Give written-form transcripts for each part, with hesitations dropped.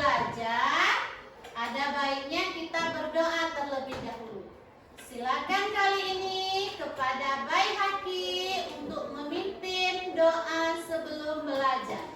belajar, ada baiknya kita berdoa terlebih dahulu. Silakan kali ini kepada Bayi Haki untuk memimpin doa sebelum belajar.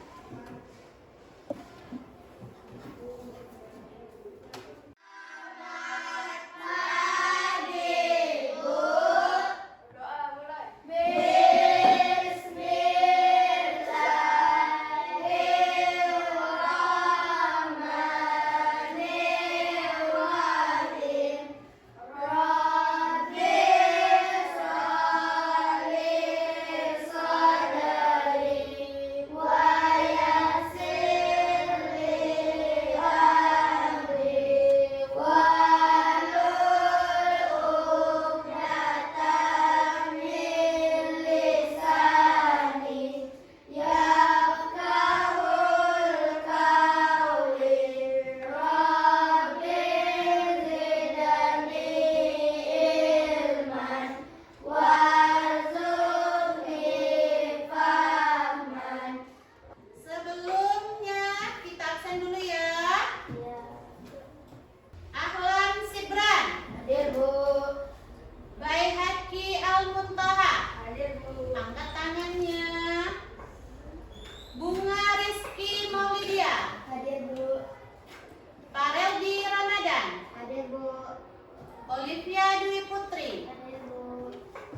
Olivia Dwi Putri,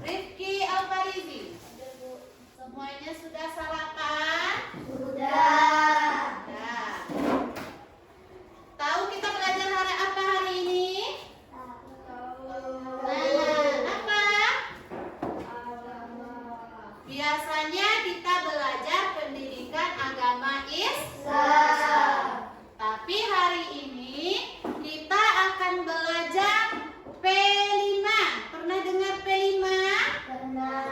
Rifki Alfarizi, semuanya sudah sarapan? Sudah. Tahu kita belajar apa hari ini? Apa? Biasanya kita belajar pendidikan agama Islam. Tapi hari ini kita akan belajar P5. Pernah dengar P5? Pernah.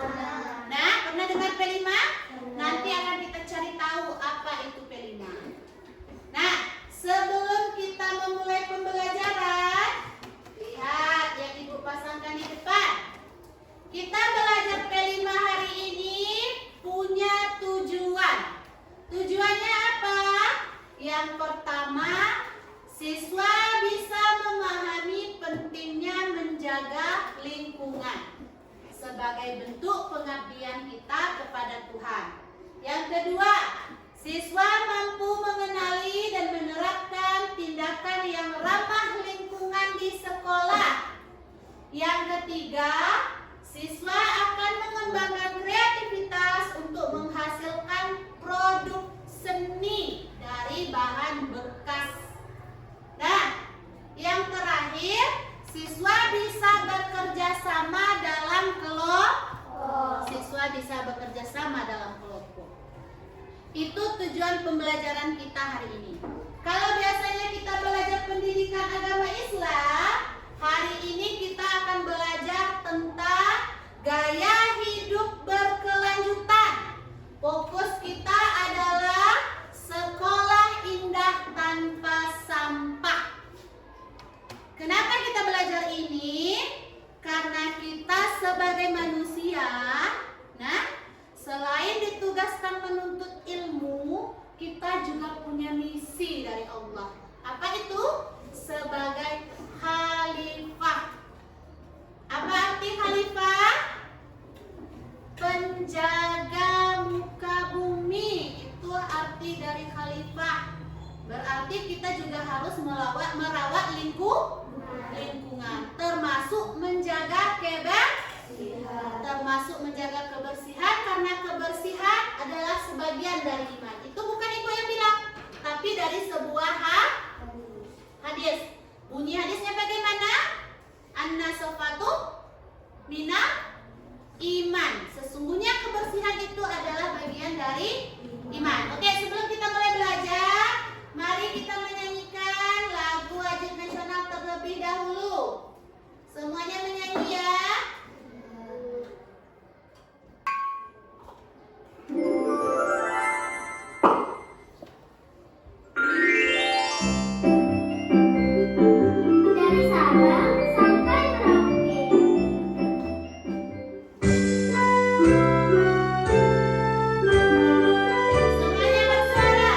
Nah, pernah dengar P5? Pernah. Nanti akan kita cari tahu apa itu P5. Nah, sebelum kita memulai pembelajaran, lihat yang Ibu pasangkan di depan. Kita belajar P5 hari ini punya tujuan. Tujuannya apa? Yang pertama, siswa bisa memahami pentingnya menjaga lingkungan sebagai bentuk pengabdian kita kepada Tuhan. Yang kedua, siswa mampu mengenali dan menerapkan tindakan yang ramah lingkungan di sekolah. Yang ketiga, siswa akan mengembangkan kreativitas untuk menghasilkan produk seni dari bahan bekas. Nah, yang terakhir, siswa bisa bekerja sama dalam kelompok. Itu tujuan pembelajaran kita hari ini. Kalau biasanya kita belajar pendidikan agama Islam, hari ini kita akan belajar tentang gaya hidup berkelanjutan. Fokus kita adalah sekolah indah tanpa sampah. Kenapa kita belajar ini? Karena kita sebagai manusia, selain ditugaskan menuntut ilmu, kita juga punya misi dari Allah. Apa itu? Sebagai khalifah. Apa arti khalifah? Penjaga muka bumi. Itu arti dari khalifah. Berarti kita juga harus merawat lingkungan, termasuk menjaga kebersihan, karena kebersihan adalah sebagian dari iman. Itu bukan ibu yang bilang, tapi dari sebuah hadis. Bunyi hadisnya bagaimana? An-nasofatu minal iman. Sesungguhnya kebersihan itu adalah bagian dari iman. Oke, sebelum kita mulai belajar, mari kita menyanyikan lagu wajib nasional terlebih dahulu. Semuanya menyanyi ya. Dari Sabang sampai Merauke. Semuanya bersuara.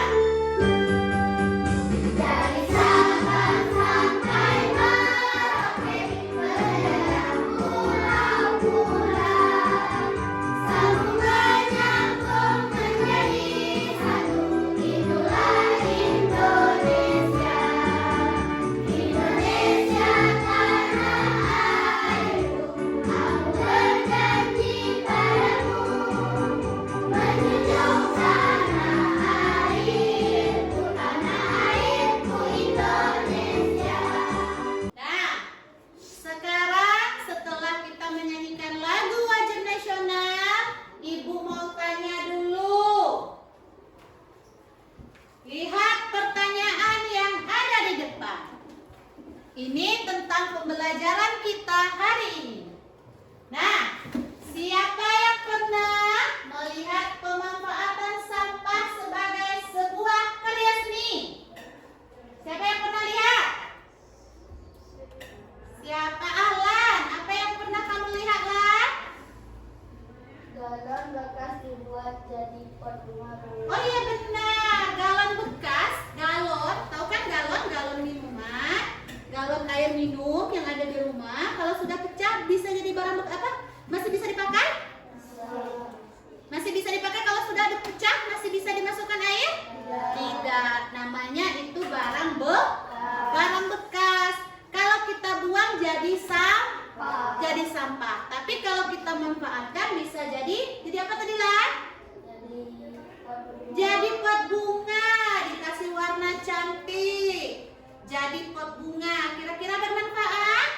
Ini tentang pembelajaran kita hari ini. Nah, siapa yang pernah melihat pemanfaatan sampah sebagai sebuah karya seni? Siapa yang pernah lihat? Siapa? Ahlan, apa yang pernah kamu lihat, Lan? Galon bekas dibuat jadi pot bunga. Oh iya benar, galon bekas, galon, tahu kan galon, galon minuman, galon air minum yang ada di rumah, kalau sudah pecah bisa jadi barang apa? Masih bisa dipakai? Masih bisa dipakai kalau sudah ada pecah, masih bisa dimasukkan air? Tidak, namanya itu barang bekas. Kalau kita buang jadi sampah. Tapi kalau kita manfaatkan bisa jadi apa tadi, Lan? Jadi pot bunga, dikasih warna cantik. Jadi pot bunga, kira-kira bermanfaat?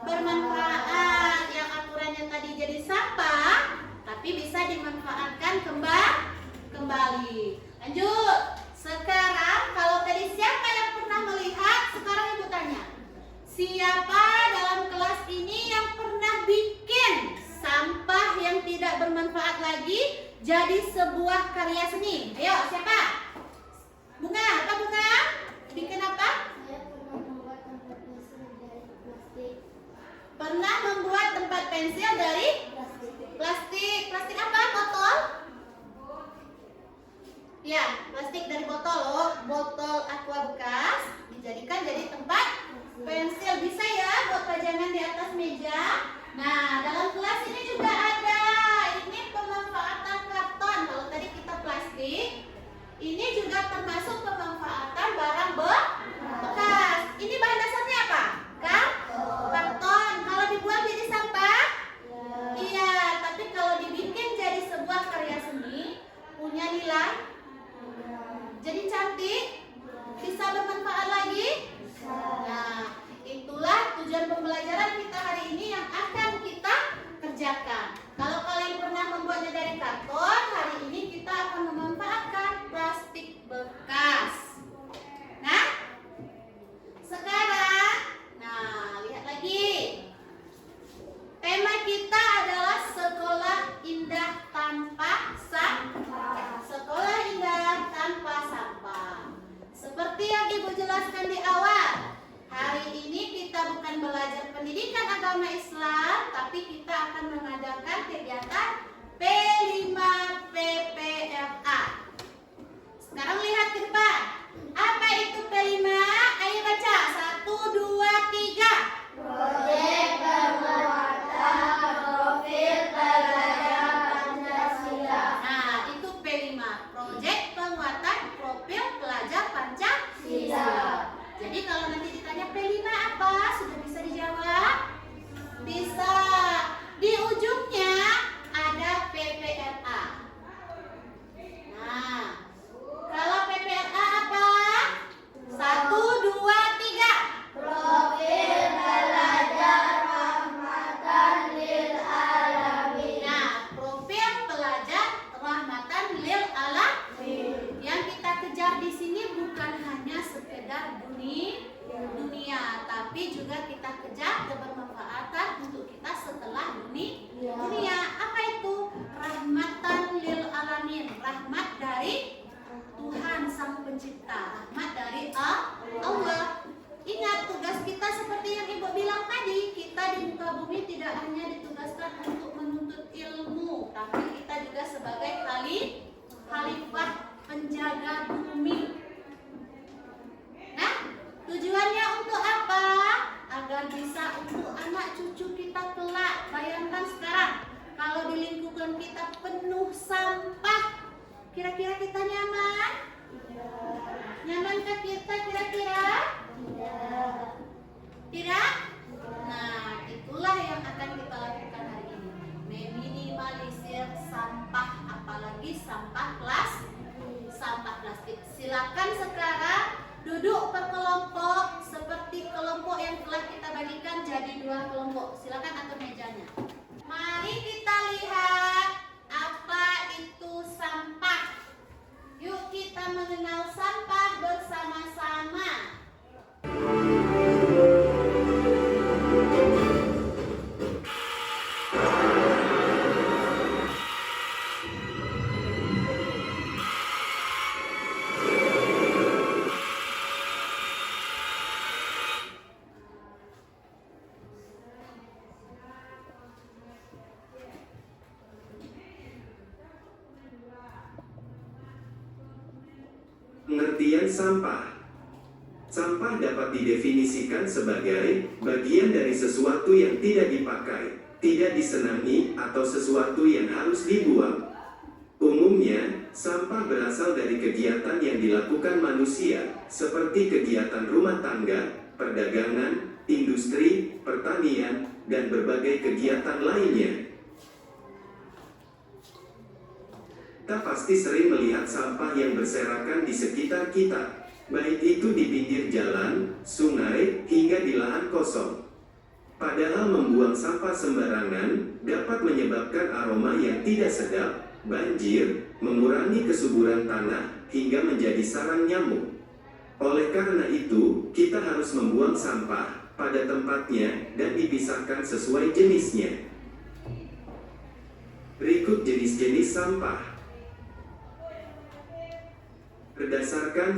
Bermanfaat. Yang aturannya tadi jadi sampah, tapi bisa dimanfaatkan kembali. Lanjut. Sekarang kalau tadi siapa yang pernah melihat, sekarang Ibu tanya. Siapa dalam kelas ini yang pernah bikin sampah yang tidak bermanfaat lagi jadi sebuah karya seni? Ayo, siapa? Bunga, apa Bunga? Bikin apa? Saya pernah membuat tempat pensil dari plastik. Pernah membuat tempat pensil dari plastik. Plastik apa? Botol? Ya, plastik dari botol loh. Botol aqua bekas dijadikan jadi tempat pensil. Bisa ya buat pajangan di atas meja. Nah, dalam kelas ini juga ada. Ini pemanfaatan karton. Kalau tadi kita plastik, ini juga termasuk pemanfaatan barang bekas. Ini bahan dasarnya apa? Karton. Kalau dibuang jadi sampah? Iya, tapi kalau dibikin jadi sebuah karya seni, punya nilai, jadi cantik, bisa bermanfaat lagi. Nah, itulah tujuan pembelajaran kita hari ini yang akan kita kerjakan. Kalau kalian pernah membuatnya dari karton, hari ini kita akan memanfaatkan plastik bekas. Nah, sekarang, lihat lagi. Tema kita adalah sekolah indah tanpa sampah. Sekolah indah tanpa sampah. Seperti yang Ibu jelaskan di awal, hari ini kita bukan belajar pendidikan agama Islam, tapi kita akan mengadakan kegiatan P5PPLA. Sekarang lihat ke depan. Apa itu P5? Ayo baca. 1, 2, 3. Proyek penguatan profil pelajar Pancasila. Nah, itu P5. Proyek penguatan profil pelajar Pancasila. Jadi kalau nanti ditanya P5 apa, sudah bisa dijawab? Bisa. Di ujungnya ada PPLA. Nah, kalau PPLA apa? 1, 2, 3. Profil pelajar rahmatan lil alamin. Nah, profil pelajar rahmatan lil alamin. Yang kita kejar di sini bukan hanya sekedar dunia, tapi juga kita kejar kebermanfaatan untuk kita setelah dunia. Apa itu? Rahmatan lil alamin. Rahmat dari Tuhan Sang Pencipta. Rahmat dari Allah. Ingat, tugas kita seperti yang Ibu bilang tadi, kita di muka bumi tidak hanya ditugaskan untuk menuntut ilmu, tapi kita juga sebagai khalifah penjaga bumi. Nah, tujuannya untuk apa? Agar bisa untuk anak cucu kita kelak. Bayangkan sekarang, kalau di lingkungan kita penuh sampah, kira-kira kita nyaman? Nyamankah kita kira-kira? Tidak? Nah, itulah yang akan kita lakukan hari ini. Meminimalisir sampah, apalagi sampah plastik. Silakan sekarang duduk berkelompok seperti kelompok yang telah kita bagikan jadi 2 kelompok. Silakan atur mejanya. Mari kita lihat apa itu sampah. Yuk kita mengenal sampah bersama-sama. mengenai sampah. Sampah dapat didefinisikan sebagai bagian dari sesuatu yang tidak dipakai, tidak disenangi, atau sesuatu yang harus dibuang. Umumnya, sampah berasal dari kegiatan yang dilakukan manusia, seperti kegiatan rumah tangga, perdagangan, industri, pertanian, dan berbagai kegiatan lainnya. Kita pasti sering melihat sampah yang berserakan di sekitar kita, baik itu di pinggir jalan, sungai, hingga di lahan kosong. Padahal membuang sampah sembarangan dapat menyebabkan aroma yang tidak sedap, banjir, mengurangi kesuburan tanah, hingga menjadi sarang nyamuk. Oleh karena itu, kita harus membuang sampah pada tempatnya dan dipisahkan sesuai jenisnya. Berikut jenis-jenis sampah. Berdasarkan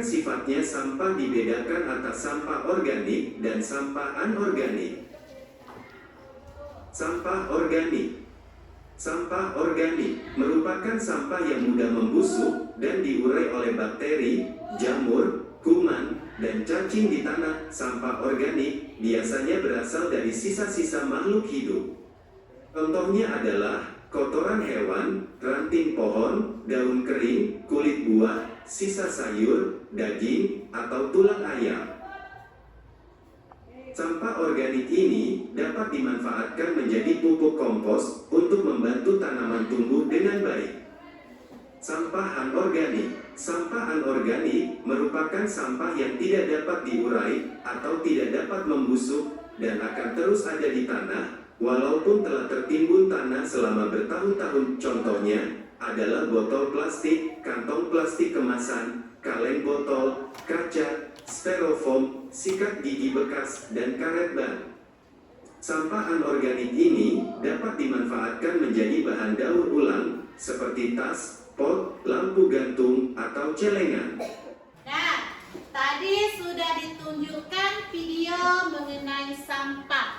sifatnya sampah dibedakan atas sampah organik dan sampah anorganik. Sampah organik. Sampah organik merupakan sampah yang mudah membusuk dan diurai oleh bakteri, jamur, kuman, dan cacing di tanah. Sampah organik biasanya berasal dari sisa-sisa makhluk hidup. Contohnya adalah kotoran hewan, ranting pohon, daun kering, kulit buah, sisa sayur, daging, atau tulang ayam. Sampah organik ini dapat dimanfaatkan menjadi pupuk kompos untuk membantu tanaman tumbuh dengan baik. Sampah anorganik. Sampah anorganik merupakan sampah yang tidak dapat diurai atau tidak dapat membusuk dan akan terus ada di tanah walaupun telah tertimbun tanah selama bertahun-tahun. Contohnya adalah botol plastik, kantong plastik kemasan, kaleng botol, kaca, styrofoam, sikat gigi bekas, dan karet ban. Sampah anorganik ini dapat dimanfaatkan menjadi bahan daur ulang seperti tas, pot, lampu gantung, atau celengan. Nah, tadi sudah ditunjukkan video mengenai sampah.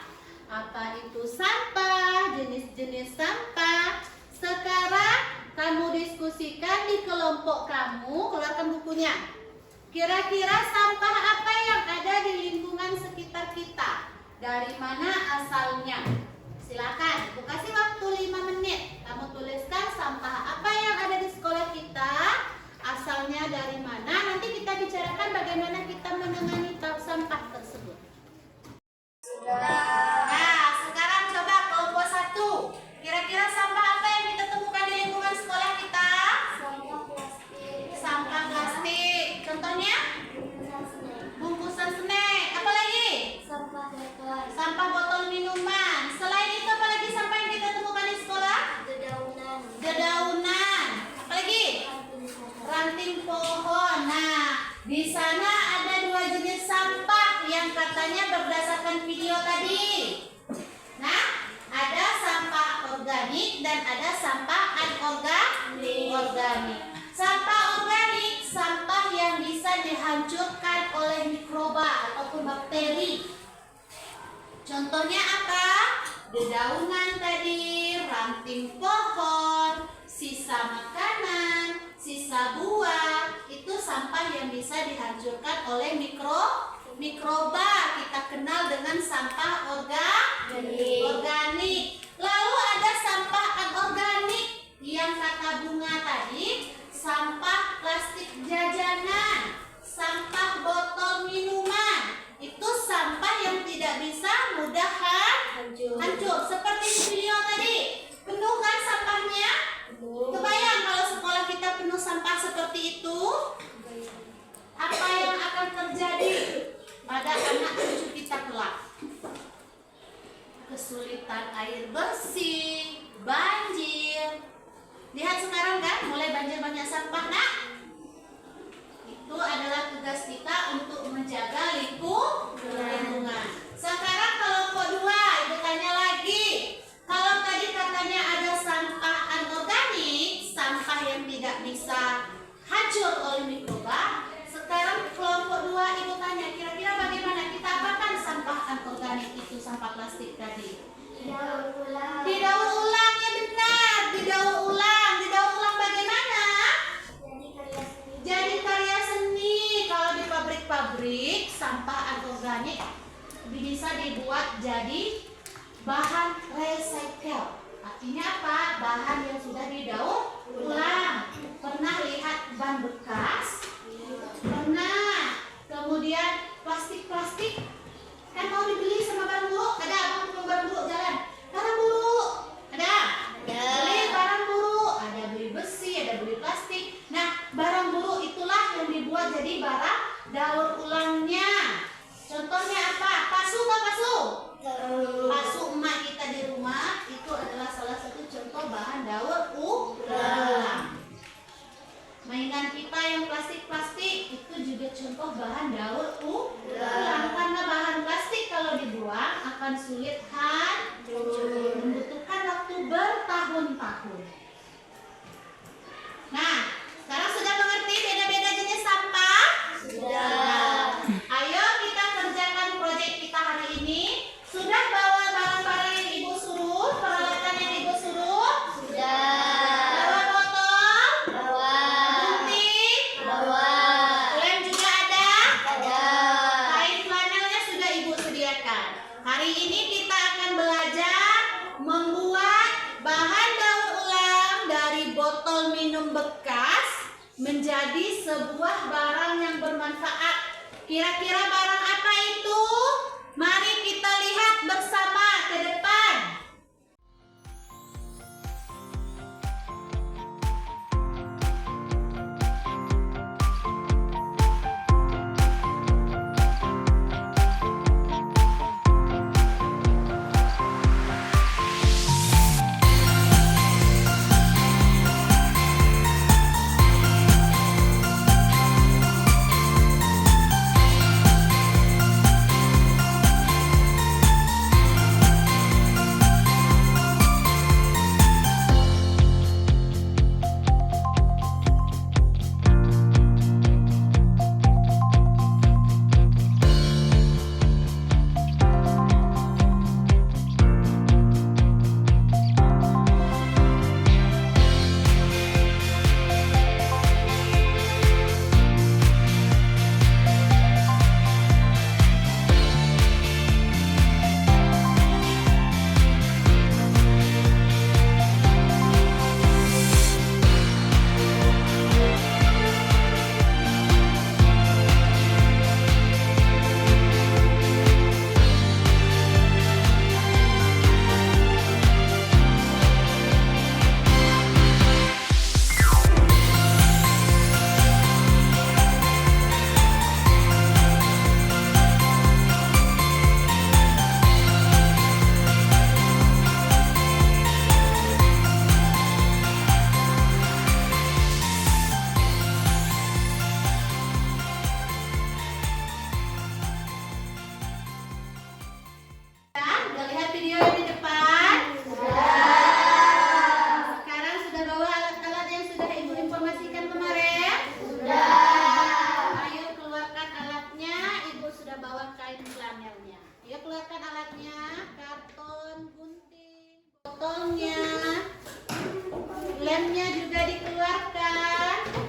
Apa itu sampah, jenis-jenis sampah. Sekarang kamu diskusikan di kelompok kamu, keluarkan bukunya. Kira-kira sampah apa yang ada di lingkungan sekitar kita? Dari mana asalnya? Silakan, aku kasih waktu 5 menit. Kamu tuliskan sampah apa yang ada di sekolah kita, asalnya dari mana. Nanti kita bicarakan bagaimana kita menangani sampah tersebut. Nah, sekarang coba kelompok 1. Kira-kira sampah apa yang kita temukan di lingkungan sekolah kita? Sampah plastik. Sampah plastik. Contohnya? Bungkusan snack. Apa lagi? Sampah botol. Sampah botol minuman. Selain itu apa lagi sampah yang kita temukan di sekolah? Dedaunan. Dedaunan. Apa lagi? Ranting pohon. Nah, di sana ada 2 jenis sampah yang katanya berdasarkan video tadi. Nah, ada sampah organik dan ada sampah anorganik. Sampah organik, sampah yang bisa dihancurkan oleh mikroba ataupun bakteri. Contohnya apa? Dedaunan tadi, ranting pohon, sisa makanan, sisa buah, itu sampah yang bisa dihancurkan oleh mikroba. Kita kenal dengan sampah organik. Lalu ada sampah anorganik yang kata Bunga tadi, sampah plastik jajanan, sampah botol minuman. Itu sampah yang tidak bisa mudah hancur. Seperti di video tadi, penuh kan sampahnya? Kebayang kalau sekolah kita penuh sampah seperti itu, apa yang akan terjadi pada anak cucu kita kelak? Kesulitan air bersih, banjir. Lihat sekarang kan, mulai banjir-banyak sampah. Nah, itu adalah tugas kita untuk menjaga lingkungan. Sekarang kelompok 2, Ibu tanya lagi. Kalau tadi katanya ada sampah anorganik, sampah yang tidak bisa hancur oleh mikroba. Sekarang kelompok 2, Ibu tanya, kira-kira bagaimana kita apakan sampah anorganik itu, sampah plastik tadi? Didaur ulang. Didaur ulang, ya benar. Didaur ulang bagaimana? Jadi karya sendiri. sampah anorganik bisa dibuat jadi bahan recycle. Artinya apa? Bahan yang sudah didaur ulang. Pernah lihat ban bekas? Pernah. Kemudian plastik-plastik kan mau dibeli sama barang buruk. Ada abang ketemu barang buruk jalan. Barang buruk. Ada? Beli barang buruk. Ada beli besi, ada beli plastik. Nah, barang buruk itulah yang dibuat jadi barang daur ulangnya. Contohnya apa? Pasu kan pasu? Pasu emak kita di rumah itu adalah salah satu contoh bahan daur ulang. Mainan kita yang plastik-plastik itu juga contoh bahan daur ulang. Karena bahan plastik kalau dibuang akan sulit hancur, membutuhkan waktu bertahun-tahun. Nah, sekarang sudah mengerti beda-beda jenis sampah? Sudah. Ayo kita kerjakan proyek kita hari ini. Sudah bawa barang-barang yang ibu suruh, peralatan yang ibu suruh? Sudah. Bawa botol? Bawa. Gunting? Bawa. Lem juga ada? Ada. Kain flanelnya sudah ibu sediakan. Hari ini kita akan belajar membuat bahan daur ulang dari botol minum bekas menjadi sebuah barang yang bermanfaat. Kira-kira barang apa itu? Mari kita lihat bersama ke depan. Udah lihat video yang di depan? Sudah. Sekarang sudah bawa alat-alat yang sudah ibu informasikan kemarin? Sudah. Ayo keluarkan alatnya. Ibu sudah bawa kain flanelnya. Ayo keluarkan alatnya. Karton, gunting, botolnya, lemnya juga dikeluarkan.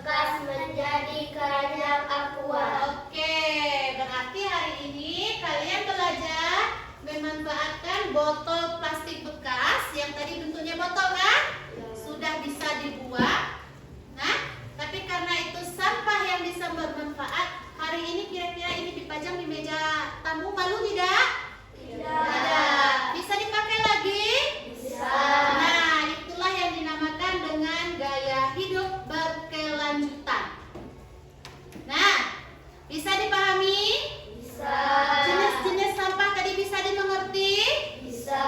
bekas menjadi keranjang aqua. Oke, berarti hari ini kalian belajar memanfaatkan botol plastik bekas yang tadi bentuknya botol kan? Sudah bisa dibuat. Nah, tapi karena itu sampah yang bisa bermanfaat, hari ini kira-kira ini dipajang di meja tamu, malu tidak? Tidak. Bisa dipakai lagi? Bisa. Nah, itulah yang dinamakan dengan gaya hidup berkelanjutan. Nah, bisa dipahami? Bisa. Jenis-jenis sampah tadi bisa dimengerti? Bisa.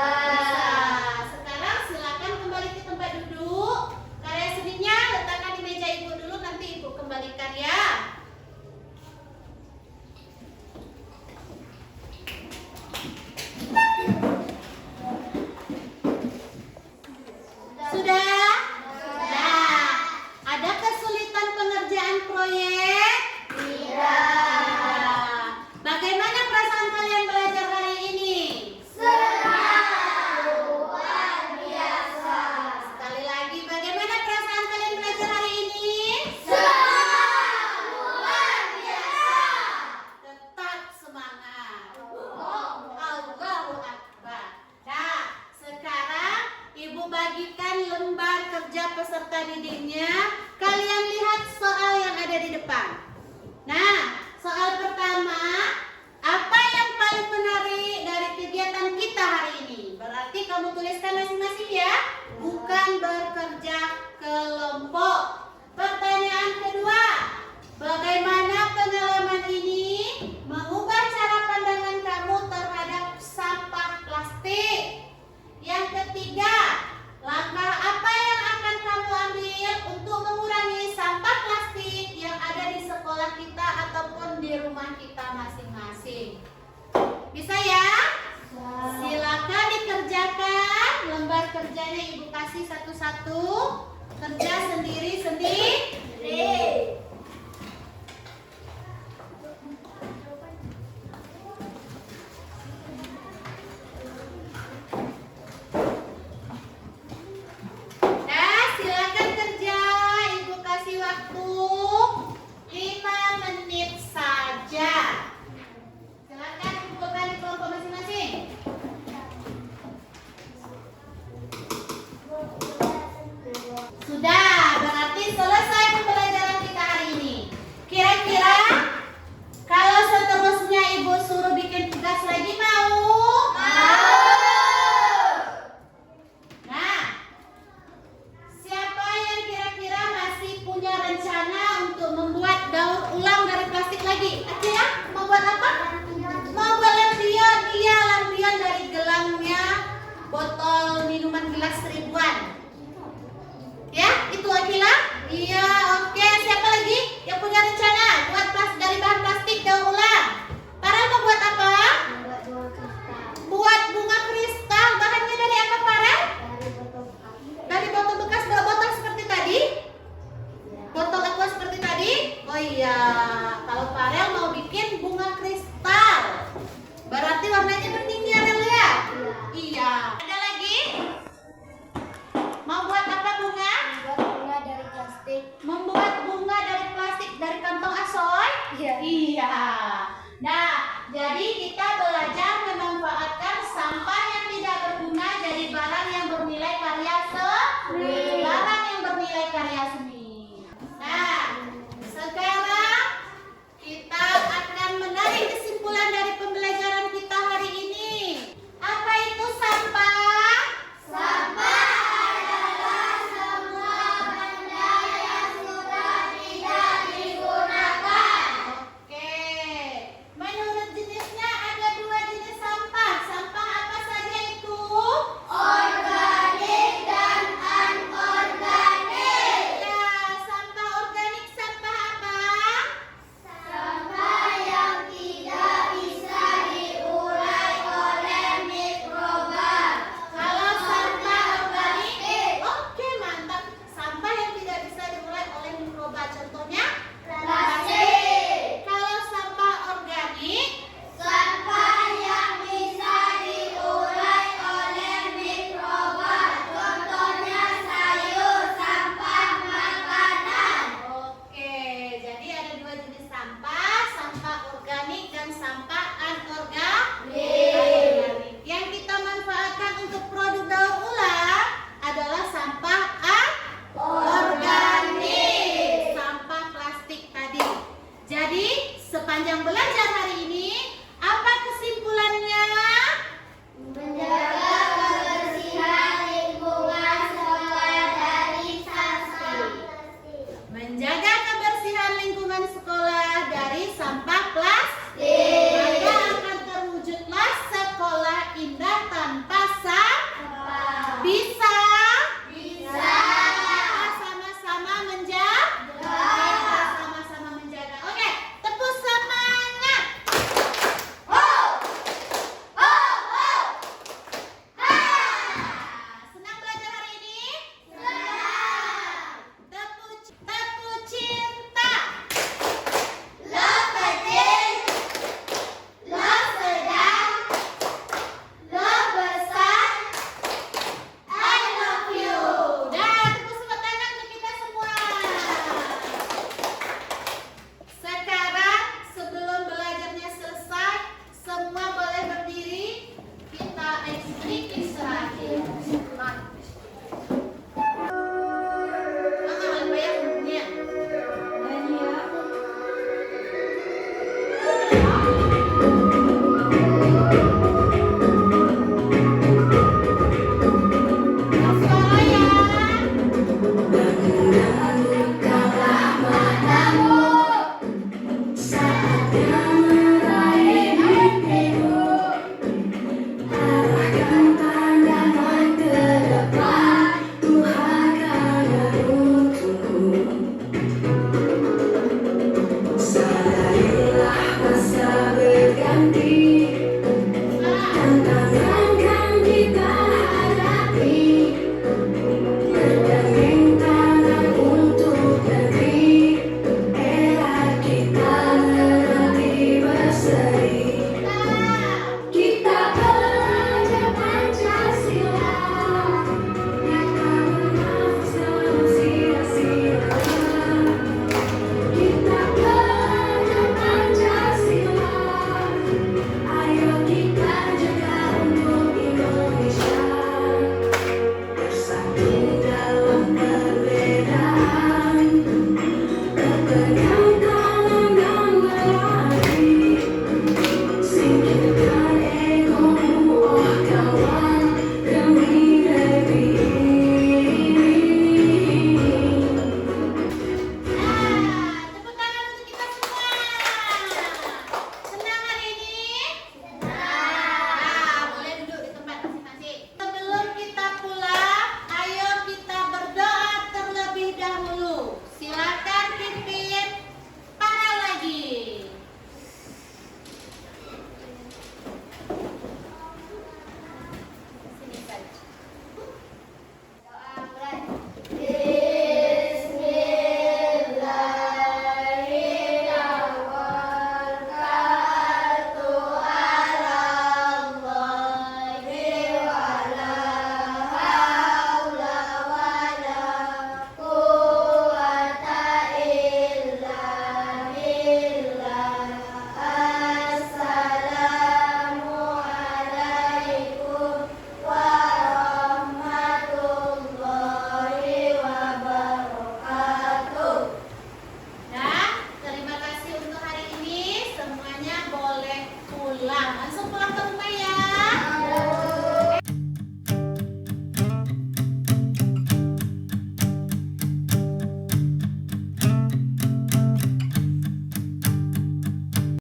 Sekarang silakan kembali ke tempat duduk. Karya seninya letakkan di meja ibu dulu, nanti ibu kembalikan ya. Sudah? Nah, ada kesulitan pengerjaan proyek? Tidak. Bagaimana perasaan kalian belajar hari ini? Senang. Luar biasa. Sekali lagi, bagaimana perasaan kalian belajar hari ini? Senang. Luar biasa. Tetap semangat. Allahu Akbar. Nah, sekarang ibu bagikan lembar kerja peserta didiknya. Kalian lihat soal yang ada di depan. Nah, soal pertama, apa yang paling menarik dari kegiatan kita hari ini? Berarti kamu tuliskan masing-masing ya, bukan bekerja kelompok. Pertanyaan kedua, bagaimana pengalaman ini mengubah cara pandangan kamu terhadap sampah plastik? Yang ketiga, langkah apa yang akan kamu ambil untuk mengurangi sampah plastik yang ada di sekolah kita ataupun di rumah kita masing-masing? Bisa ya? Silakan dikerjakan. Lembar kerjanya ibu kasih satu-satu. Kerja sendiri-sendiri. Nah, silakan kerja. Ibu kasih waktu 5 menit saja. Silakan kumpulkan di kelompok masing-masing. Sudah, berarti selesai pembelajaran kita hari ini. Kira-kira kalau seterusnya ibu suruh bikin tugas lagi mau? Nah, siapa yang kira-kira masih punya rencana untuk membuat daur ulang dari plastik lagi? Ada ya? Membuat apa? Membuat lampion. Iya, lampion dari gelangnya botol minuman gelas ribuan. Ya, itu Akila? Iya, oke. Siapa lagi yang punya rencana buat dari bahan plastik?